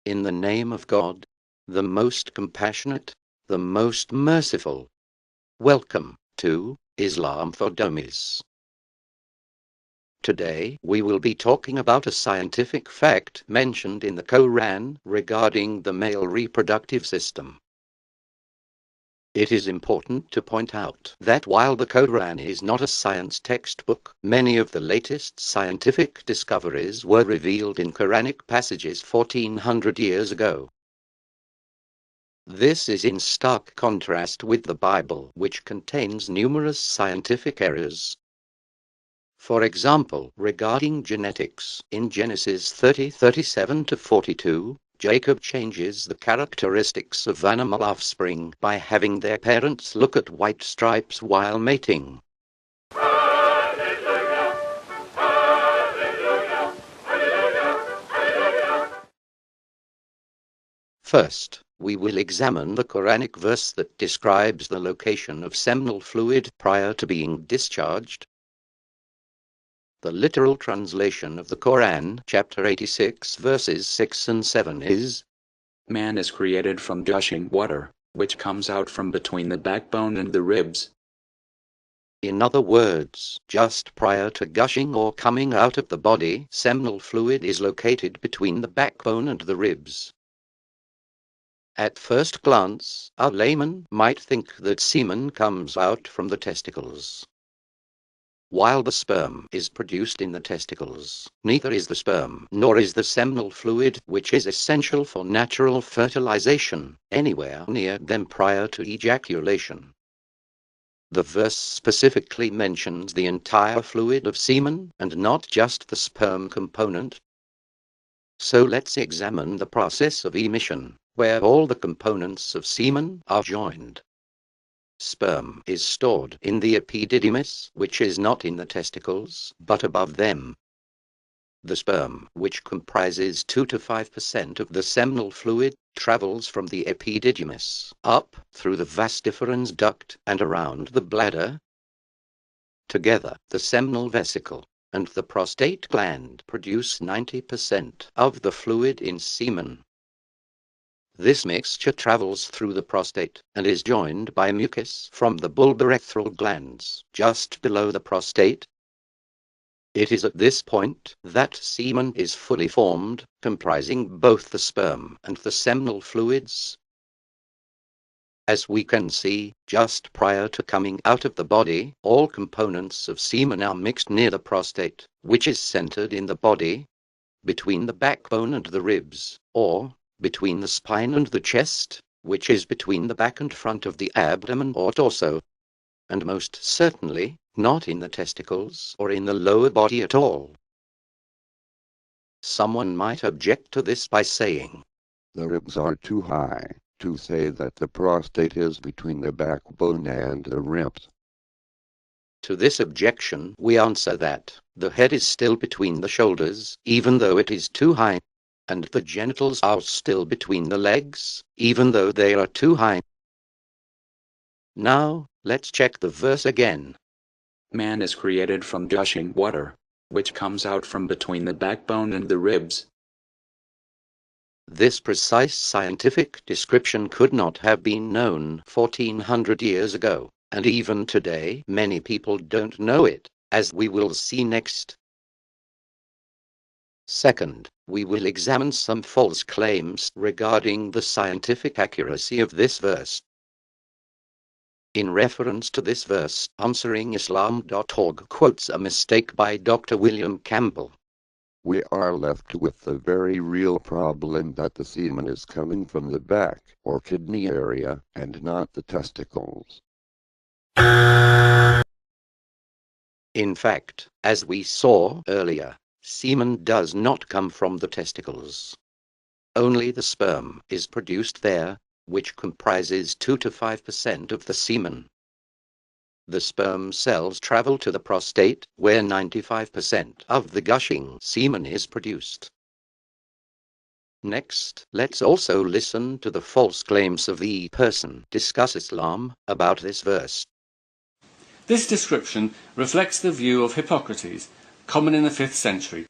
In the name of God, the most compassionate, the most merciful. Welcome to Islam for Dummies. Today we will be talking about a scientific fact mentioned in the Quran regarding the male reproductive system. It is important to point out that while the Quran is not a science textbook, many of the latest scientific discoveries were revealed in Quranic passages 1400 years ago. This is in stark contrast with the Bible, which contains numerous scientific errors. For example, regarding genetics, in Genesis 30:37-42, Jacob changes the characteristics of animal offspring by having their parents look at white stripes while mating. Hallelujah, hallelujah, hallelujah, hallelujah. First, we will examine the Quranic verse that describes the location of seminal fluid prior to being discharged. The literal translation of the Quran, chapter 86, verses 6 and 7 is, Man is created from gushing water, which comes out from between the backbone and the ribs. in other words, just prior to gushing or coming out of the body, seminal fluid is located between the backbone and the ribs. At first glance, a layman might think that semen comes out from the testicles. While the sperm is produced in the testicles, neither is the sperm nor is the seminal fluid, which is essential for natural fertilization, anywhere near them prior to ejaculation. The verse specifically mentions the entire fluid of semen and not just the sperm component. So let's examine the process of emission, where all the components of semen are joined. Sperm is stored in the epididymis, which is not in the testicles, but above them. The sperm, which comprises 2 to 5% of the seminal fluid, travels from the epididymis up through the vas deferens duct and around the bladder. Together, the seminal vesicle and the prostate gland produce 90% of the fluid in semen. This mixture travels through the prostate and is joined by mucus from the bulbourethral glands just below the prostate. It is at this point that semen is fully formed, comprising both the sperm and the seminal fluids. As we can see, just prior to coming out of the body, all components of semen are mixed near the prostate, which is centered in the body, between the backbone and the ribs, or between the spine and the chest, which is between the back and front of the abdomen or torso, and most certainly not in the testicles or in the lower body at all. Someone might object to this by saying, The ribs are too high to say that the prostate is between the backbone and the ribs. To this objection we answer that the head is still between the shoulders, even though it is too high, and the genitals are still between the legs, even though they are too high. Now, let's check the verse again. Man is created from gushing water, which comes out from between the backbone and the ribs. This precise scientific description could not have been known 1400 years ago, and even today many people don't know it, as we will see next. Second, we will examine some false claims regarding the scientific accuracy of this verse. In reference to this verse, Answeringislam.org quotes a mistake by Dr. William Campbell. We are left with the very real problem that the semen is coming from the back or kidney area and not the testicles. In fact, as we saw earlier, semen does not come from the testicles. Only the sperm is produced there, which comprises 2 to 5% of the semen. The sperm cells travel to the prostate, where 95% of the gushing semen is produced. Next, let's also listen to the false claims of the person discuss Islam about this verse. This description reflects the view of Hippocrates, common in the 5th century.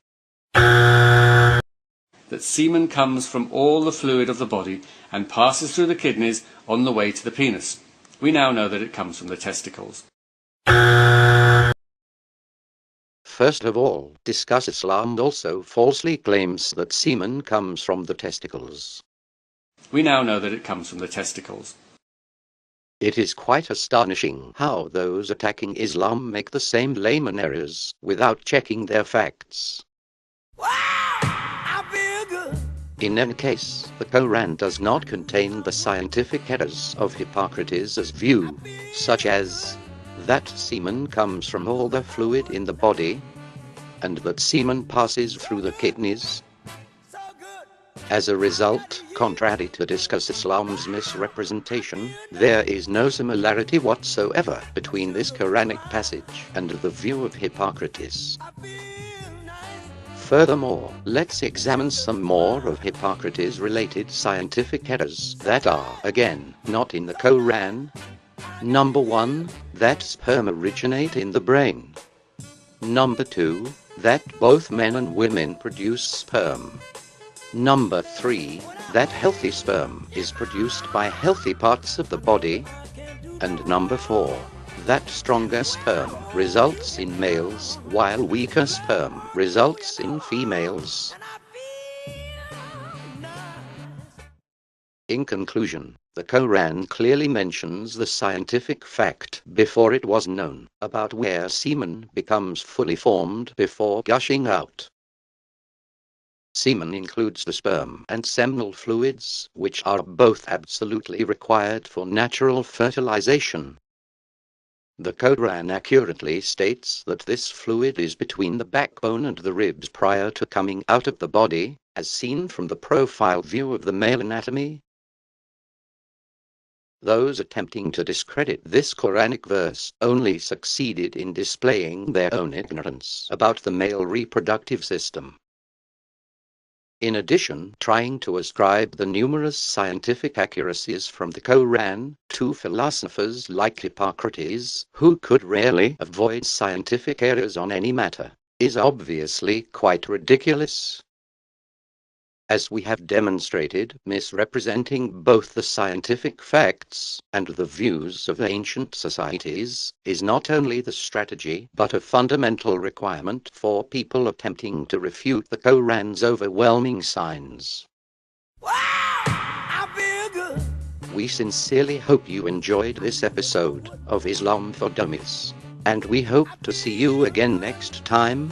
that semen comes from all the fluid of the body and passes through the kidneys on the way to the penis. We now know that it comes from the testicles. First of all, discuss Islam also falsely claims that semen comes from the testicles. We now know that it comes from the testicles. It is quite astonishing how those attacking Islam make the same layman errors without checking their facts. In any case, the Quran does not contain the scientific errors of Hippocrates' view, such as that semen comes from all the fluid in the body, and that semen passes through the kidneys. As a result, contrary to discuss Islam's misrepresentation, there is no similarity whatsoever between this Quranic passage and the view of Hippocrates. Furthermore, let's examine some more of Hippocrates-related scientific errors that are, again, not in the Quran. Number 1, that sperm originate in the brain. Number 2, that both men and women produce sperm. Number 3, that healthy sperm is produced by healthy parts of the body. And number 4, that stronger sperm results in males, while weaker sperm results in females. In conclusion, the Quran clearly mentions the scientific fact before it was known about where semen becomes fully formed before gushing out. Semen includes the sperm and seminal fluids, which are both absolutely required for natural fertilization. The Quran accurately states that this fluid is between the backbone and the ribs prior to coming out of the body, as seen from the profile view of the male anatomy. Those attempting to discredit this Quranic verse only succeeded in displaying their own ignorance about the male reproductive system. In addition, trying to ascribe the numerous scientific accuracies from the Quran to philosophers like Hippocrates, who could rarely avoid scientific errors on any matter, is obviously quite ridiculous. As we have demonstrated, misrepresenting both the scientific facts and the views of ancient societies is not only the strategy but a fundamental requirement for people attempting to refute the Quran's overwhelming signs. Wow, I feel good. We sincerely hope you enjoyed this episode of Islam for Dummies, and we hope to see you again next time.